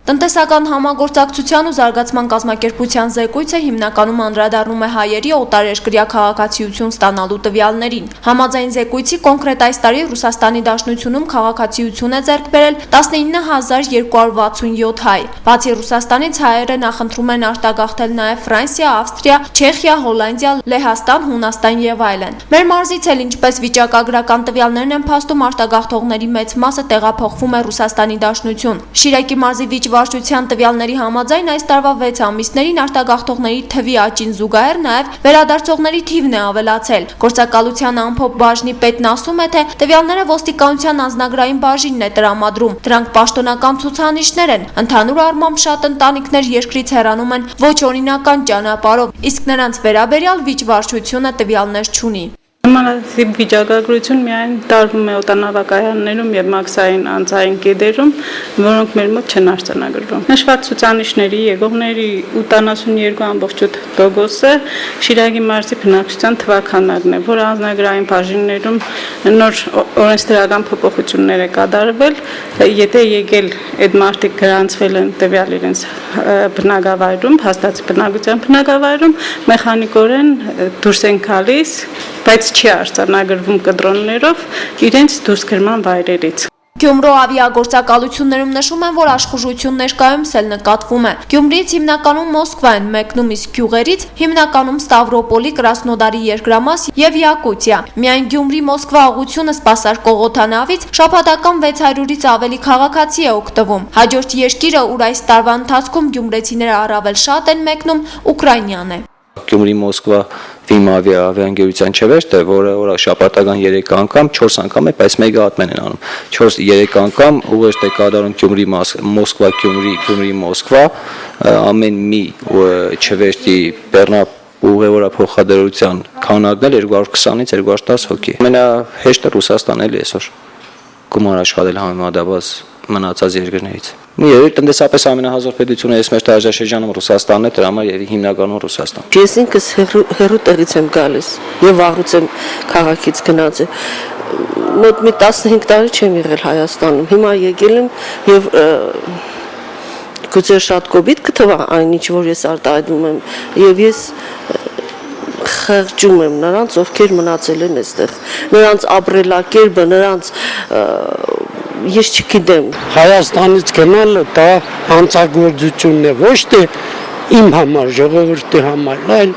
Տնտեսական համագործակցության ու զարգացման կազմակերպության զեկույցը հիմնականում անդրադառնում է հայերի օտարերկրյա քաղաքացիություն ստանալու տվյալներին։ Համաձայն զեկույցի կոնկրետ այս տարի Ռուսաստանի Դաշնությունում քաղաքացիություն է ձեռք բերել 19267 հայ։ Բացի Ռուսաստանից հայերը նախընտրում են արտագաղթել նաև Ֆրանսիա, Ավստրիա, Չեխիա, Հոլանդիա, Լեհաստան, Հունաստան եւ այլն։ Մեր մարզից էլ ինչպես վիճակագրական տվյալներն են փաստում, արտագաղթողների մեծ մասը տեղափոխվում է Ռուսաստանի Դաշնություն։ Շիրակի մարզի վարչության տվյալների համաձայն այս տարվա 6 ամիսներին արտագաղթողների թվի աճին զուգահեռ նաև վերադարձողների թիվն է ավելացել։ Գործակալության ամփոփ բաժնի պետն ասում է, թե տվյալները ոստիկանության անձնագրային բաժինն է տրամադրում։ Դրանք պաշտոնական ցուցանիշներ են։ Ընդհանուր առմամբ շատ ընտանիքներ երկրից հեռանում են ոչ օրինական ճանապարհով, իսկ նրանց վերաբերյալ վիճվարչությունը տվյալներ չունի։ Նմանատիպ վիճակագրություն միայն տարվում է օտանավակայաններում եւ մաքսային անձային կեդերում, որոնք մեր մոտ չեն արձանագրվում։ Նշված ցուցանիշների եկողների 82.8%-ը Շիրակի մարզի բնակչության թվաքանակն է, որ անձնագրային բաժիններում նոր օրենսդրական փոփոխություններ է կատարվել, եթե եկել այդ մարդիկ գրանցվել են տվյալ իրենց բնակավայրում, հաստատի բնակության բնակավայրում, մեխանիկորեն դուրս են գալիս, բայց չի արձանագրվում կտրոններով իրենց դուրսգրման վայրերից։ Գյումրու ավիագործակալություններում նշում են, որ աշխուժություն ներկայումս էլ նկատվում է։ Գյումրիից հիմնականում Մոսկվա են մեկնում, իսկ գյուղերից հիմնականում Ստավրոպոլի, Կրասնոդարի երկրամաս եւ Յակուտիա։ Միայն Գյումրի-Մոսկվա ուղղությունը սպասարկող օդանավից շաբաթական 600-ից ավելի քաղաքացի է օգտվում։ Հաջորդ երկիրը, ուր այս տարվա ընթացքում գյումրեցիները առավել շատ են մեկնում, Ուկրաինան է։ Գյումրի-Մոսկվա ավիաընկերության չվեշտ է, որը շաբաթական 3 անգամ, 4 անգամ է, բայց մեկ հատմեն են անում։ 4-3 անգամ ուղղեստ է կատարում Գյումրի-Մոսկվա, Գյումրի-Մոսկվա, ամեն մի չվեշտի ուղևորափոխադրության քանակն էլ 220-ից 210 հոգի։ Ամենահեշտը Ռուսաստանն է այսօր գումար աշխատել համեմատաբար մնացած երկրներից։ Երբ տնտեսապես ամենահզոր պետությունը այս մեր տարածաշրջանում Ռուսաստանն է, դրա համար եւ հիմնականում Ռուսաստան։ Ես ինքս հեռու տեղից եմ գալիս եւ վաղուց եմ քաղաքից գնացել։ Մոտ մի 15 տարի չեմ եղել Հայաստանում։ Հիմա եկել եմ եւ գուցե շատ կոպիտ կթվա այն ինչ որ ես արտահայտում եմ եւ ես խղճում եմ նրանց, ովքեր մնացել են այստեղ։ Նրանց ապրելակերպը, նրանց ես չգիտեմ։ Հայաստանից գնալը դա հանցագործությունն է, ոչ թե իմ համար, ժողովրդի համար, այլ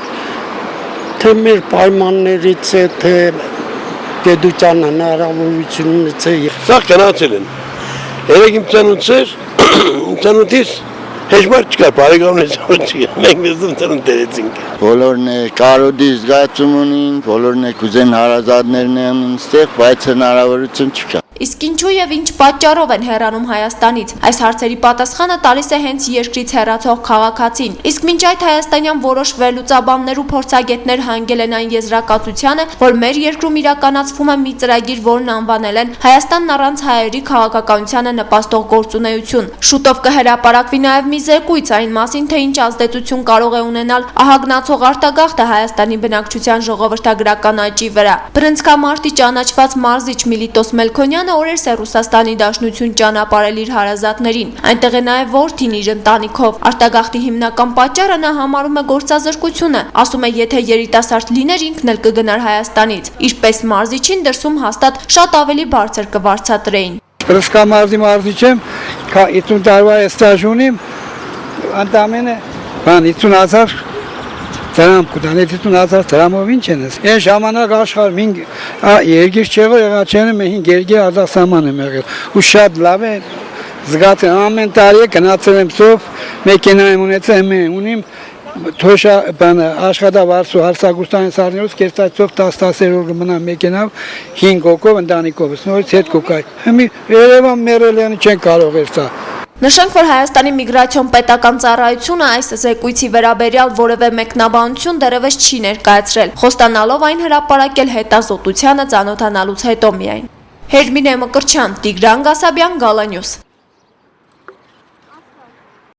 թե մեր պայմաններից է, թե պետության հնարավորությունից է։ Սա գնացել են։ Երեք իմ ծանոթից հեշմար չկար, բարեկամներ չկար, մենք մեզ ծանոթ դերեցինք։ Բոլորն է կարոդի զգացում ունին, բոլորն է կուզեն հարազատներն են ստեղ, բայց հնարավորություն չկա։ Իսկ ինչու եւ ինչ պատճառով են հեռանում Հայաստանից։ Այս հարցերի պատասխանը տալիս է հենց երկրից հեռացող քաղաքացին։ Իսկ մինչ այդ հայաստանյան որոշ վերլուծաբաններ ու փորձագետներ հանգել են այն եզրակացությանը, որ մեր երկրում իրականացվում է մի ծրագիր, որն անվանել են Հայաստանն առանց հայերի քաղաքականությանը նպաստող գործունեություն։ Շուտով կհրապարակվի նաեւ մի զեկույց այն մասին, թե ինչ ազդեցություն կարող է ունենալ ահագնացող արտագաղթը Հայաստանի բնակչության ժողովրդագրական աճի վրա։ Բրնցքամարտի ճանաչված մարզիչ Միլիտոս Մելքոնյանը օրերս է Ռուսաստանի Դաշնություն ճանապարհել իր հարազատներին։ Այնտեղ է նաև որդին իր ընտանիքով։ Արտագաղթի հիմնական պատճառը նա համարում է գործազրկությունը։ Ասում է, եթե երիտասարդ լիներ, ինքն էլ կգնար Հայաստանից։ Ինչպես մարզիչին դրսում հաստատ շատ ավելի բարձր կվարձատրեին։ Բրնցքամարտի մարզիչ եմ, 50 տարվա ստաժ ունիմ, ընդամենը 50,000 դրամ կտան, 50,000 դրամով ինչ են ես։ Այն ժամանակ աշխարհում երկիր չեղը եղաչենը մենք երկիր արտասահման եմ եղել։ Ու շատ լավ է զգացել ամեն տարի գնացել եմ ծով, մեքենա եմ ունեցել, ունիմ թոշա աշխատավարձու հարցակցության սարներուց կերտացով 10-10 մնա մեքենավ 5 հոգով ընտանիքով, նորից հետ կոկայ։ Հիմա Երևան մերելյանը չեն կարող էր սա։ Նշենք, որ Հայաստանի միգրացիոն պետական ծառայությունը այս զեկույցի վերաբերյալ որևէ մեկնաբանություն դեռևս չի ներկայացրել, խոստանալով այն հրապարակել հետազոտությանը ծանոթանալուց հետո միայն։ Հերմինե Մկրտչյան, Տիգրան Գասաբյան, Գալանյուս։